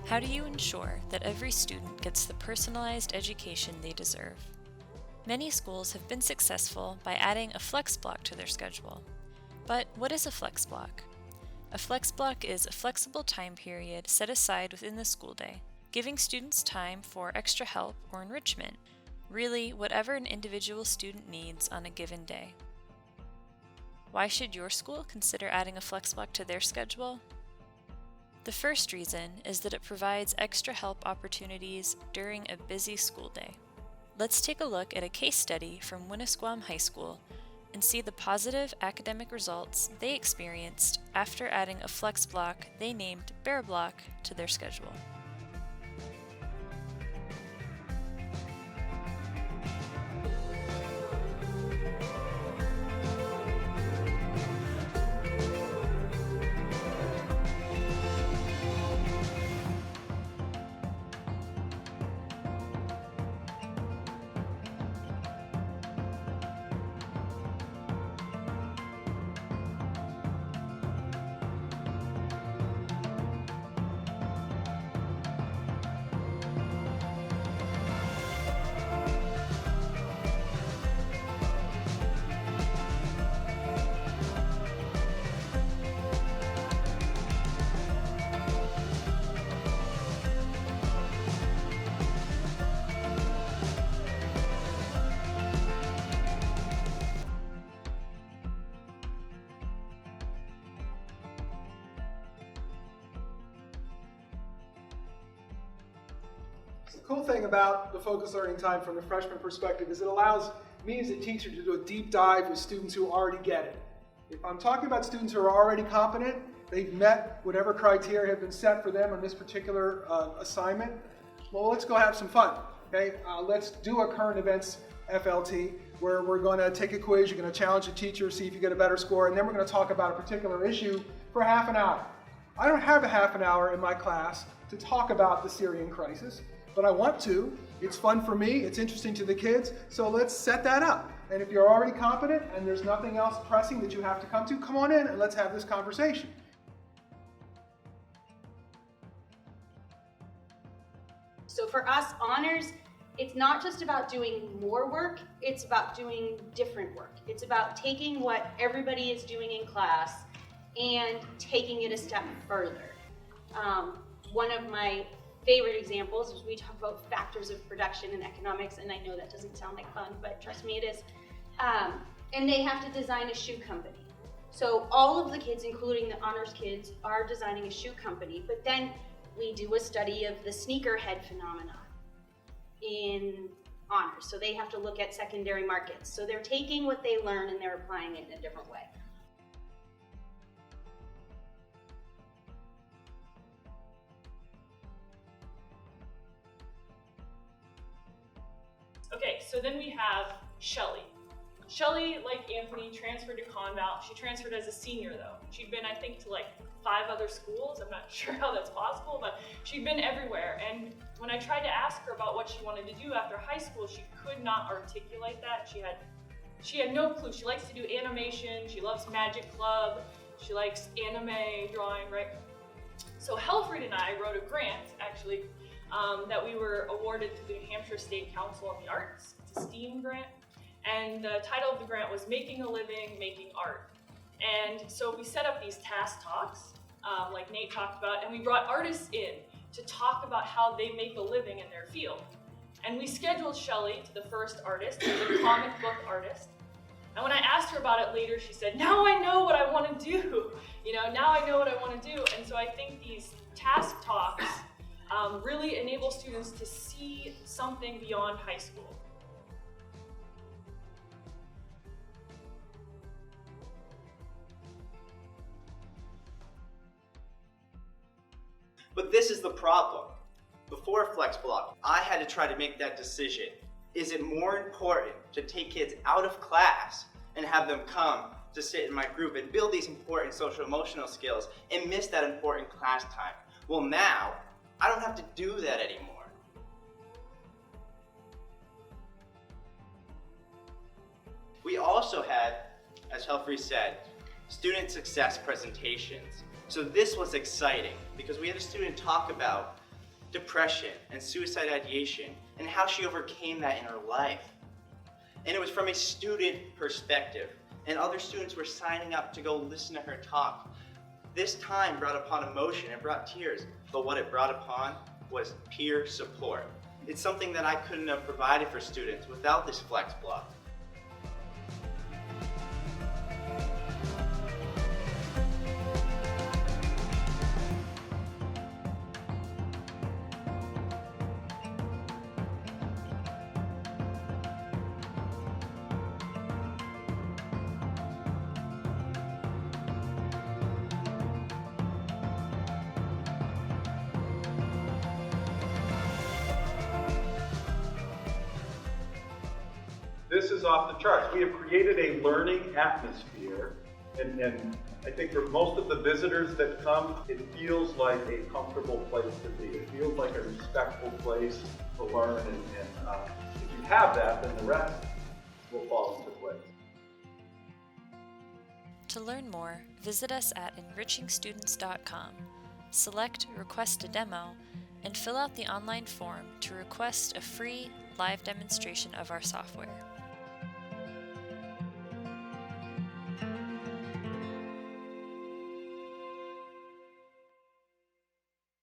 How do you ensure that every student gets the personalized education they deserve? Many schools have been successful by adding a flex block to their schedule. But what is a flex block? A flex block is a flexible time period set aside within the school day, giving students time for extra help or enrichment, really whatever an individual student needs on a given day. Why should your school consider adding a flex block to their schedule? The first reason is that it provides extra help opportunities during a busy school day. Let's take a look at a case study from Winnisquam High School and see the positive academic results they experienced after adding a flex block they named Bear Block to their schedule. The cool thing about the focused learning time from the freshman perspective is it allows me as a teacher to do a deep dive with students who already get it. If I'm talking about students who are already competent, they've met whatever criteria have been set for them on this particular assignment, well, let's go have some fun. Okay? Let's do a current events FLT where we're going to take a quiz, you're going to challenge the teacher, see if you get a better score, and then we're going to talk about a particular issue for half an hour. I don't have a half an hour in my class to talk about the Syrian crisis, but I want to. It's fun for me, it's interesting to the kids, so let's set that up. And if you're already competent and there's nothing else pressing that you have to come to, come on in and let's have this conversation. So for us, honors, it's not just about doing more work, it's about doing different work. It's about taking what everybody is doing in class and taking it a step further. One of my favorite examples is we talk about factors of production in economics, and I know that doesn't sound like fun, but trust me, it is. And they have to design a shoe company. So all of the kids, including the honors kids, are designing a shoe company, but then we do a study of the sneakerhead phenomenon in honors. So they have to look at secondary markets. So they're taking what they learn and they're applying it in a different way. Okay, so then we have Shelly. Shelly, like Anthony, transferred to Conval. She transferred as a senior though. She'd been, I think, to like 5 other schools. I'm not sure how that's possible, but she'd been everywhere. And when I tried to ask her about what she wanted to do after high school, she could not articulate that. She had no clue. She likes to do animation. She loves Magic Club. She likes anime drawing, right? So Helfried and I wrote a grant, actually, that we were awarded to the New Hampshire State Council on the Arts. It's a STEAM grant. And the title of the grant was Making a Living, Making Art. And so we set up these TASC talks, like Nate talked about, and we brought artists in to talk about how they make a living in their field. And we scheduled Shelly to the first artist, who's a comic book artist. And when I asked her about it later, she said, now I know what I want to do. Now I know what I want to do. And so I think these TASC talks really enable students to see something beyond high school. But this is the problem. Before Flex Block, I had to try to make that decision. Is it more important to take kids out of class and have them come to sit in my group and build these important social emotional skills and miss that important class time? Well, now, I don't have to do that anymore. We also had, as Helfrey said, student success presentations. So this was exciting because we had a student talk about depression and suicide ideation and how she overcame that in her life. And it was from a student perspective, and other students were signing up to go listen to her talk. This time brought upon emotion, it brought tears, but what it brought upon was peer support. It's something that I couldn't have provided for students without this flex block. This is off the charts. We have created a learning atmosphere, and I think for most of the visitors that come, it feels like a comfortable place to be. It feels like a respectful place to learn, and if you have that, then the rest will fall into place. To learn more, visit us at enrichingstudents.com, select Request a Demo, and fill out the online form to request a free live demonstration of our software.